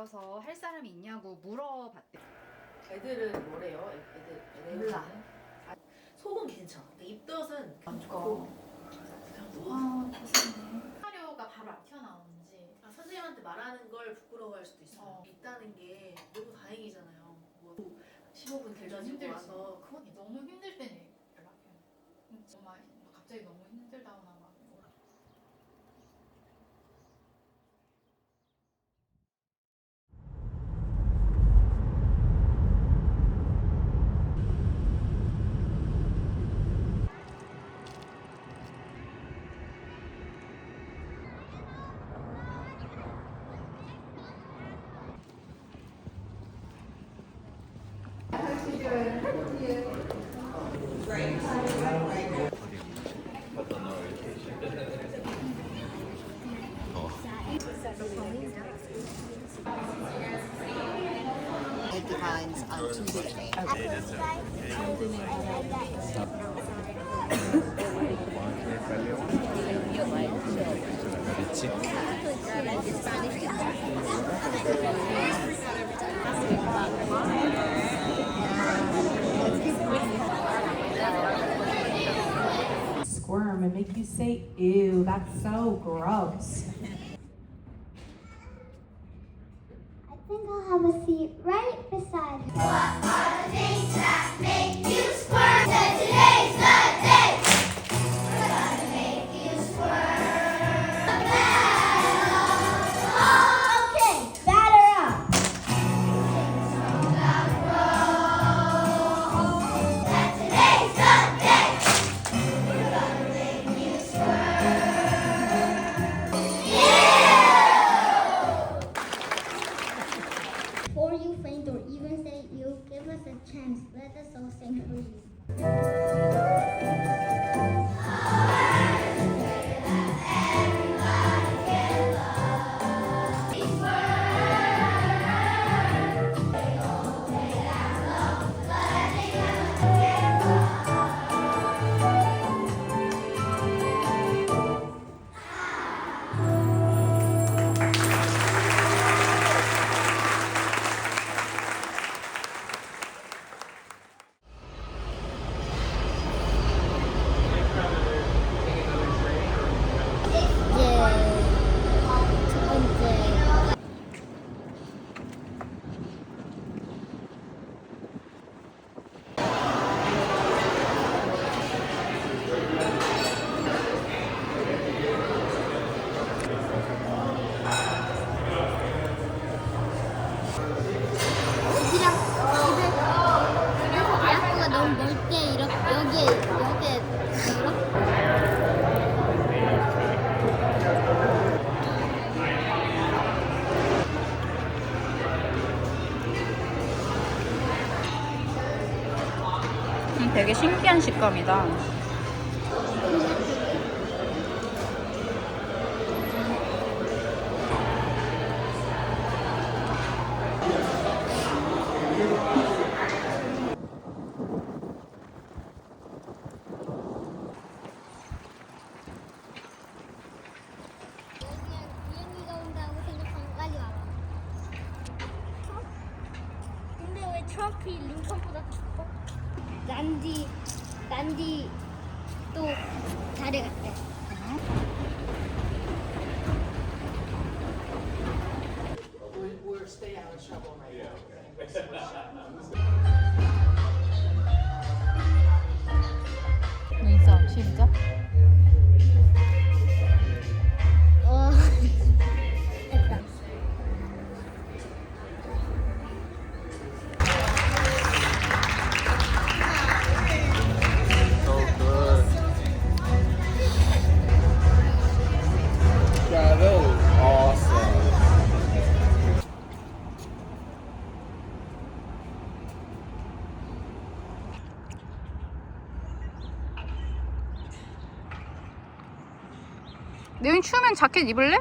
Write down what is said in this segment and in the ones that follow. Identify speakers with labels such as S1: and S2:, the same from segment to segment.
S1: 모여서 할 사람이 있냐고 물어봤대.
S2: 애들은 뭐래요? 애들
S1: 몰라.
S2: 속은 괜찮아. 근데 입덧은 안
S1: 그러니까.
S2: 좋고.
S1: 아, 고생네.
S3: 시나리오가 바로 안 튀어나오는지
S2: 선생님한테 말하는 걸 부끄러워할 수도 있어요.
S3: 어.
S2: 있다는 게 너무 다행이잖아요. 뭐 15분 대전지고
S3: 힘들지.
S2: 와서 그건
S3: 너무 힘들 때는 연락해요. 정말 갑자기 너무 힘들다거나 막
S4: It defines on Tuesday.
S5: Squirm and make you say, ew, that's so gross.
S6: I think I'll have a seat right beside her. What are the things that make you squirm? Today's the day. We're gonna make you squirm. Okay, batter up. Sing so loud, roll. That today's the day. We're gonna make you squirm. Before you faint or even say you, give us a chance. Let us all sing for you. 첫 번째. 집이랑 집에서 학교가 너무 멀 때 이렇게 여기에 이렇게
S1: 되게 신기한 식감이다.
S6: 비행기가 온다고 생각하면 빨리 와봐. 근데 왜 트럼프 링컨보다 더 커? 난디 또 잘해갔대.
S2: we're stay out of trouble right now.
S1: 눈썹 시작.
S6: 어, 됐다.
S7: Yeah, that was awesome.
S1: 내일 추우면 자켓 입을래?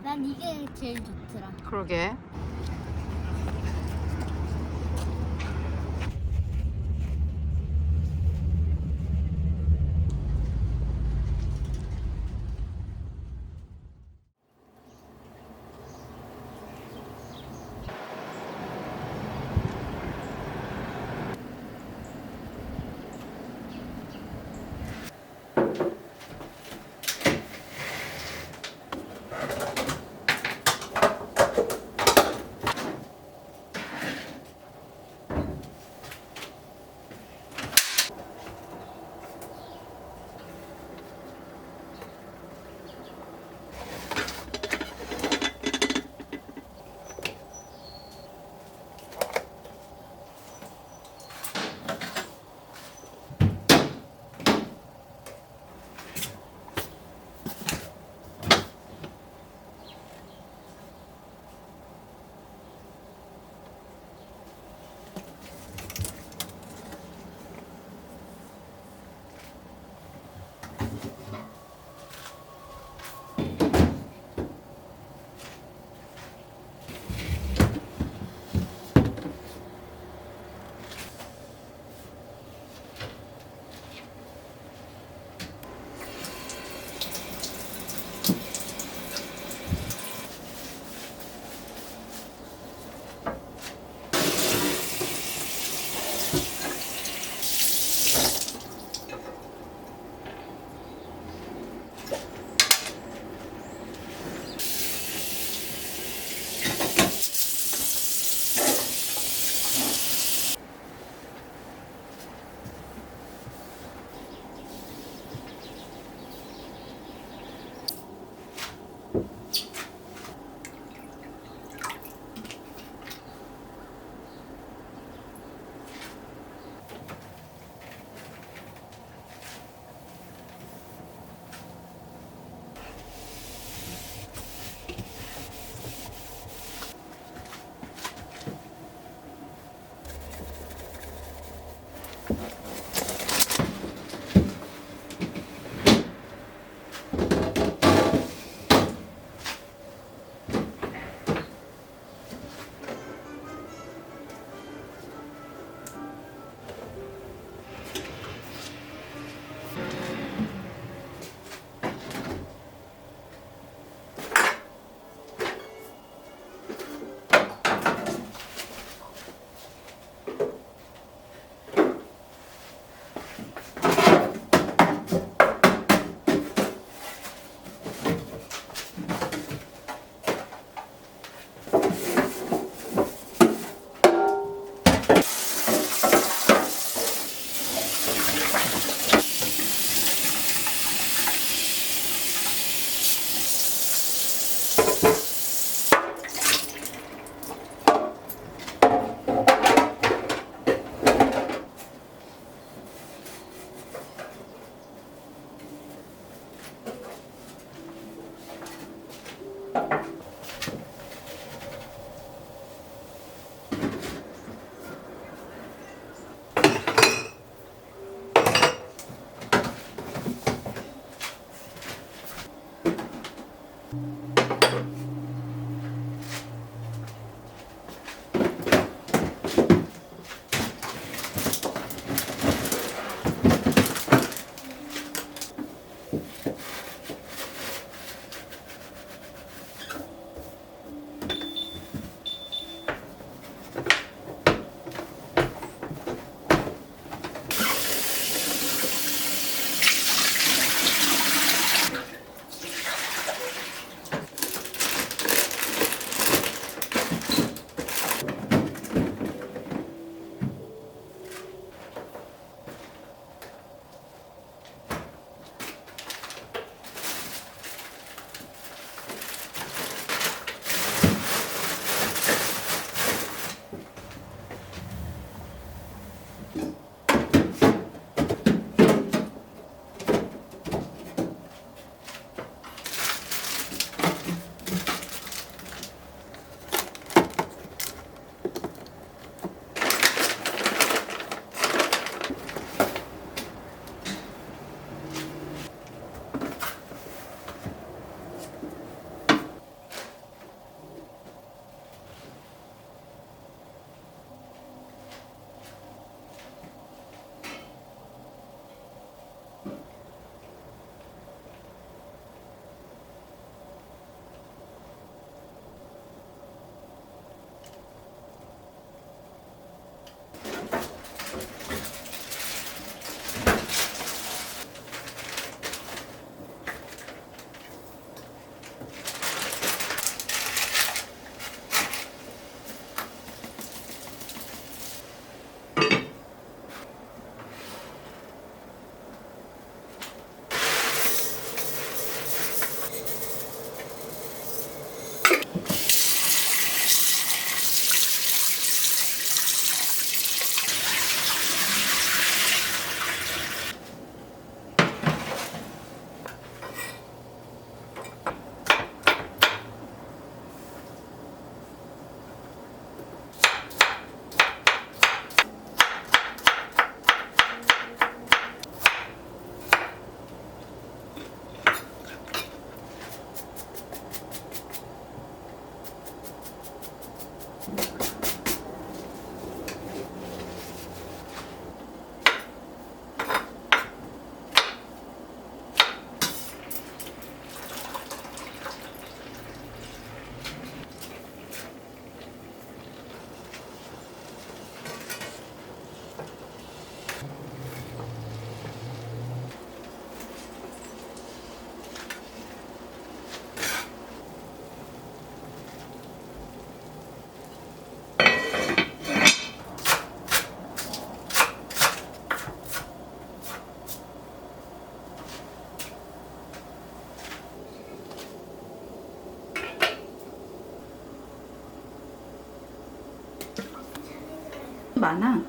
S6: 난 이게 제일 좋더라.
S1: 그러게. 많아.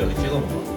S8: 여기 찍어 먹어.